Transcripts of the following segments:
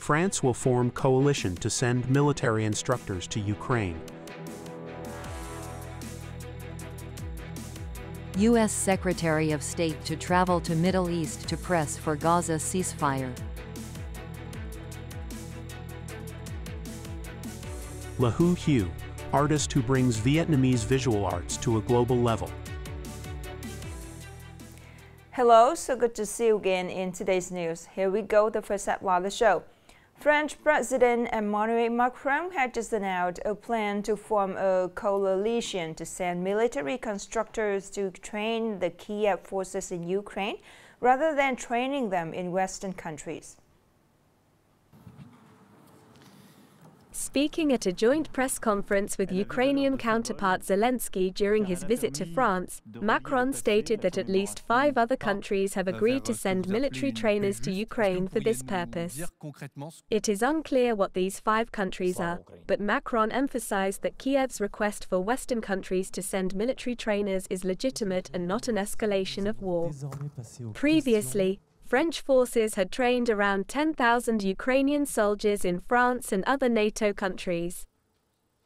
France will form coalition to send military instructors to Ukraine. U.S. Secretary of State to travel to Middle East to press for Gaza ceasefire. Hữu Hiếu, artist who brings Vietnamese visual arts to a global level. Hello, so good to see you again in today's news. Here we go, the first half of the show. French President Emmanuel Macron had just announced a plan to form a coalition to send military constructors to train the Kiev forces in Ukraine, rather than training them in Western countries. Speaking at a joint press conference with Ukrainian counterpart Zelensky during his visit to France, Macron stated that at least 5 other countries have agreed to send military trainers to Ukraine for this purpose. It is unclear what these 5 countries are, but Macron emphasized that Kiev's request for Western countries to send military trainers is legitimate and not an escalation of war. Previously, French forces had trained around 10,000 Ukrainian soldiers in France and other NATO countries.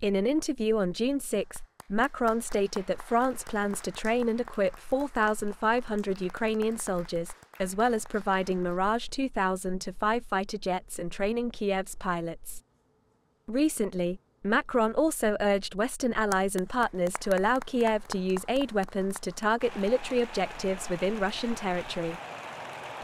In an interview on June 6, Macron stated that France plans to train and equip 4,500 Ukrainian soldiers, as well as providing Mirage 2000 to 5 fighter jets and training Kiev's pilots. Recently, Macron also urged Western allies and partners to allow Kiev to use aid weapons to target military objectives within Russian territory.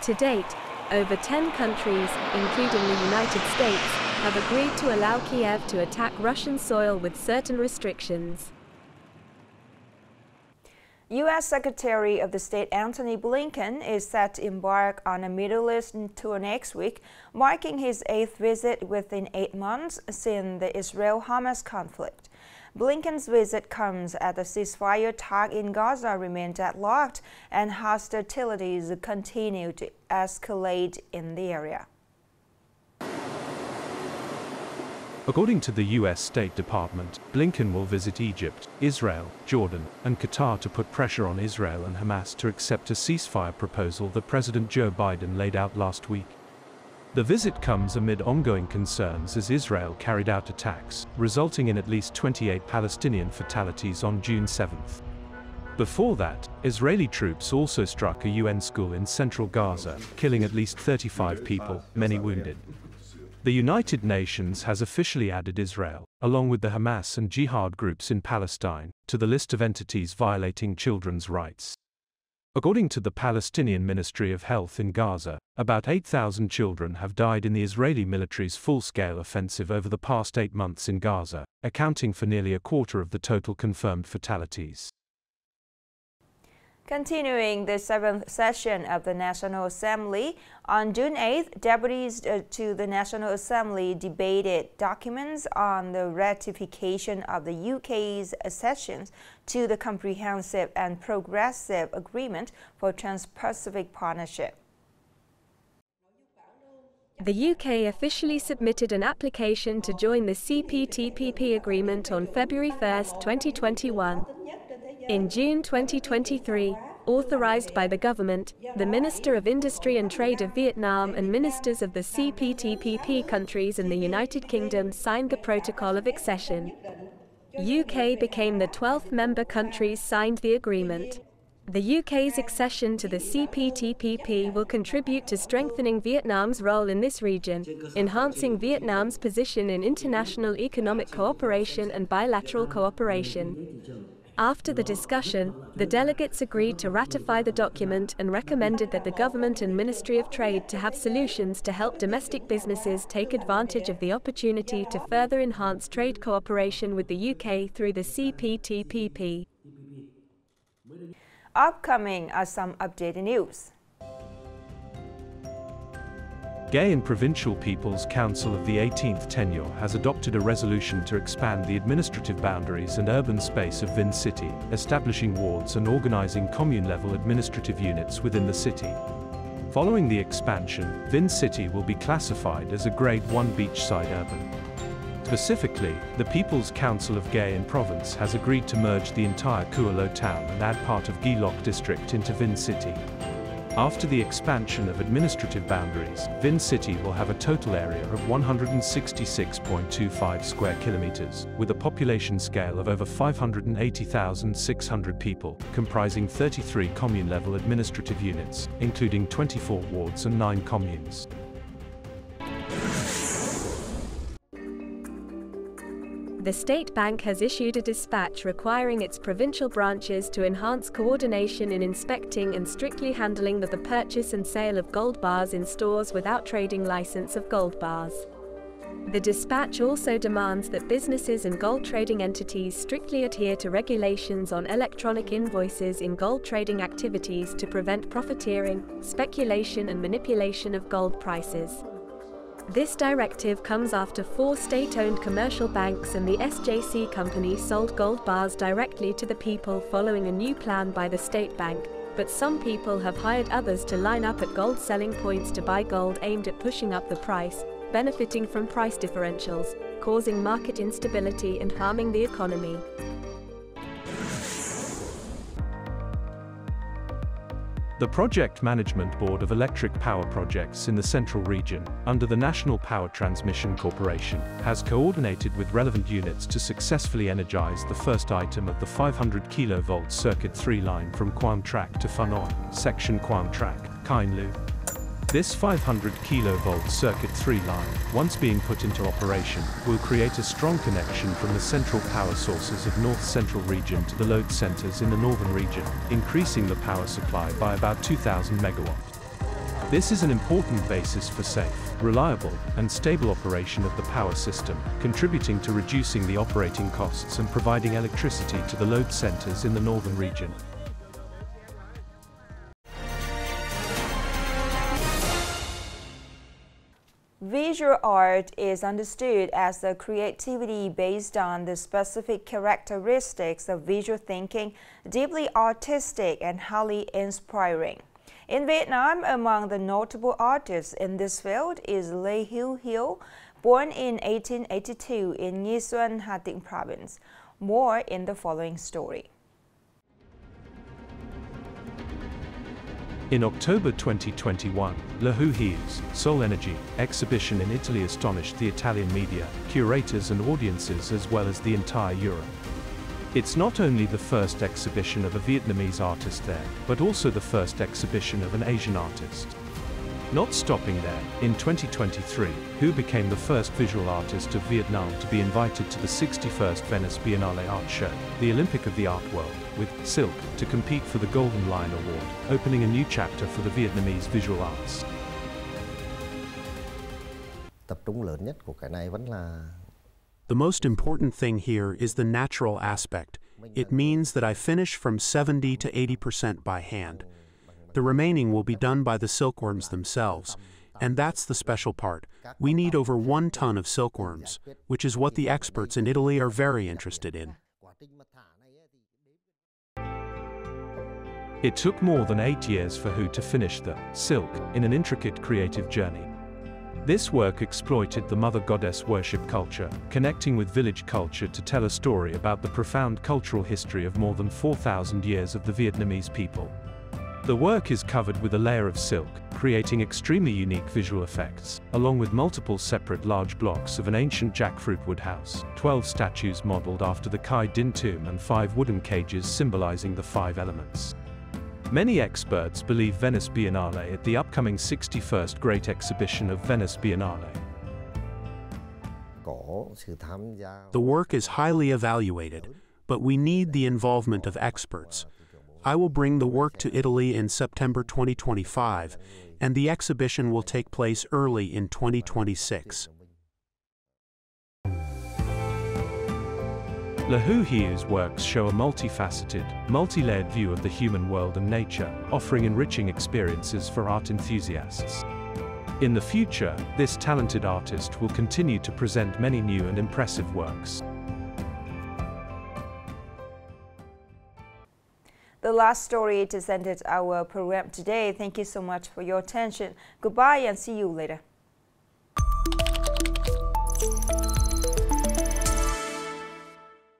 To date, over 10 countries, including the United States, have agreed to allow Kiev to attack Russian soil with certain restrictions. U.S. Secretary of State Antony Blinken is set to embark on a Middle East tour next week, marking his 8th visit within 8 months since the Israel-Hamas conflict. Blinken's visit comes as the ceasefire talk in Gaza remain deadlocked and hostilities continue to escalate in the area. According to the U.S. State Department, Blinken will visit Egypt, Israel, Jordan, and Qatar to put pressure on Israel and Hamas to accept a ceasefire proposal that President Joe Biden laid out last week. The visit comes amid ongoing concerns as Israel carried out attacks, resulting in at least 28 Palestinian fatalities on June 7th. Before that, Israeli troops also struck a UN school in central Gaza, killing at least 35 people, many wounded. The United Nations has officially added Israel, along with the Hamas and Jihad groups in Palestine, to the list of entities violating children's rights. According to the Palestinian Ministry of Health in Gaza, about 8,000 children have died in the Israeli military's full-scale offensive over the past 8 months in Gaza, accounting for nearly a quarter of the total confirmed fatalities. Continuing the 7th session of the National Assembly, on June 8th, deputies to the National Assembly debated documents on the ratification of the UK's accession to the Comprehensive and Progressive Agreement for Trans-Pacific Partnership. The UK officially submitted an application to join the CPTPP agreement on February 1, 2021. In June 2023, authorized by the government, the Minister of Industry and Trade of Vietnam and ministers of the CPTPP countries in the United Kingdom signed the Protocol of Accession. UK became the 12th member countries signed the agreement. The UK's accession to the CPTPP will contribute to strengthening Vietnam's role in this region, enhancing Vietnam's position in international economic cooperation and bilateral cooperation. After the discussion, the delegates agreed to ratify the document and recommended that the government and Ministry of Trade to have solutions to help domestic businesses take advantage of the opportunity to further enhance trade cooperation with the UK through the CPTPP. Upcoming are some updated news. Gay and Provincial People's Council of the 18th tenure has adopted a resolution to expand the administrative boundaries and urban space of Vinh city, establishing wards and organizing commune-level administrative units within the city. Following the expansion, Vinh city will be classified as a Grade 1 beachside urban. Specifically, the People's Council of Gay and Province has agreed to merge the entire Kua Lo town and add part of Ghi Loc district into Vinh city. After the expansion of administrative boundaries, Vinh city will have a total area of 166.25 square kilometers, with a population scale of over 580,600 people, comprising 33 commune-level administrative units, including 24 wards and 9 communes. The State Bank has issued a dispatch requiring its provincial branches to enhance coordination in inspecting and strictly handling the purchase and sale of gold bars in stores without trading license of gold bars. The dispatch also demands that businesses and gold trading entities strictly adhere to regulations on electronic invoices in gold trading activities to prevent profiteering, speculation and manipulation of gold prices. This directive comes after 4 state-owned commercial banks and the SJC company sold gold bars directly to the people following a new plan by the State Bank, but some people have hired others to line up at gold selling points to buy gold aimed at pushing up the price, benefiting from price differentials, causing market instability and harming the economy. The Project Management Board of Electric Power Projects in the Central Region, under the National Power Transmission Corporation, has coordinated with relevant units to successfully energize the first item of the 500 kV Circuit 3 line from Quang Track to Phanoi, section Quang Track, Kain Lu. This 500 kV Circuit 3 line, once being put into operation, will create a strong connection from the central power sources of North Central Region to the load centers in the Northern Region, increasing the power supply by about 2,000 MW. This is an important basis for safe, reliable, and stable operation of the power system, contributing to reducing the operating costs and providing electricity to the load centers in the Northern Region. Visual art is understood as the creativity based on the specific characteristics of visual thinking, deeply artistic and highly inspiring. In Vietnam, among the notable artists in this field is Hữu Hiếu, born in 1882 in Nghi Xuân, Hà Tĩnh province. More in the following story. In October 2021, Hữu Hieu's Soul Energy exhibition in Italy astonished the Italian media, curators and audiences as well as the entire Europe. It's not only the first exhibition of a Vietnamese artist there, but also the first exhibition of an Asian artist. Not stopping there, in 2023, Hữu became the first visual artist of Vietnam to be invited to the 61st Venice Biennale Art Show, the Olympic of the art world, with Silk, to compete for the Golden Lion Award, opening a new chapter for the Vietnamese visual arts. The most important thing here is the natural aspect. It means that I finish from 70 to 80% by hand. The remaining will be done by the silkworms themselves, and that's the special part. We need over 1 ton of silkworms, which is what the experts in Italy are very interested in. It took more than 8 years for Hữu to finish the silk in an intricate creative journey. This work exploited the mother goddess worship culture, connecting with village culture to tell a story about the profound cultural history of more than 4,000 years of the Vietnamese people. The work is covered with a layer of silk, creating extremely unique visual effects, along with multiple separate large blocks of an ancient jackfruit wood house, 12 statues modeled after the Khai Din tomb and 5 wooden cages symbolizing the 5 elements. Many experts believe Venice Biennale at the upcoming 61st Great Exhibition of Venice Biennale. The work is highly evaluated, but we need the involvement of experts. I will bring the work to Italy in September 2025, and the exhibition will take place early in 2026. Hữu Hieu's works show a multifaceted, multi-layered view of the human world and nature, offering enriching experiences for art enthusiasts. In the future, this talented artist will continue to present many new and impressive works. The last story to end our program today. Thank you so much for your attention. Goodbye and see you later.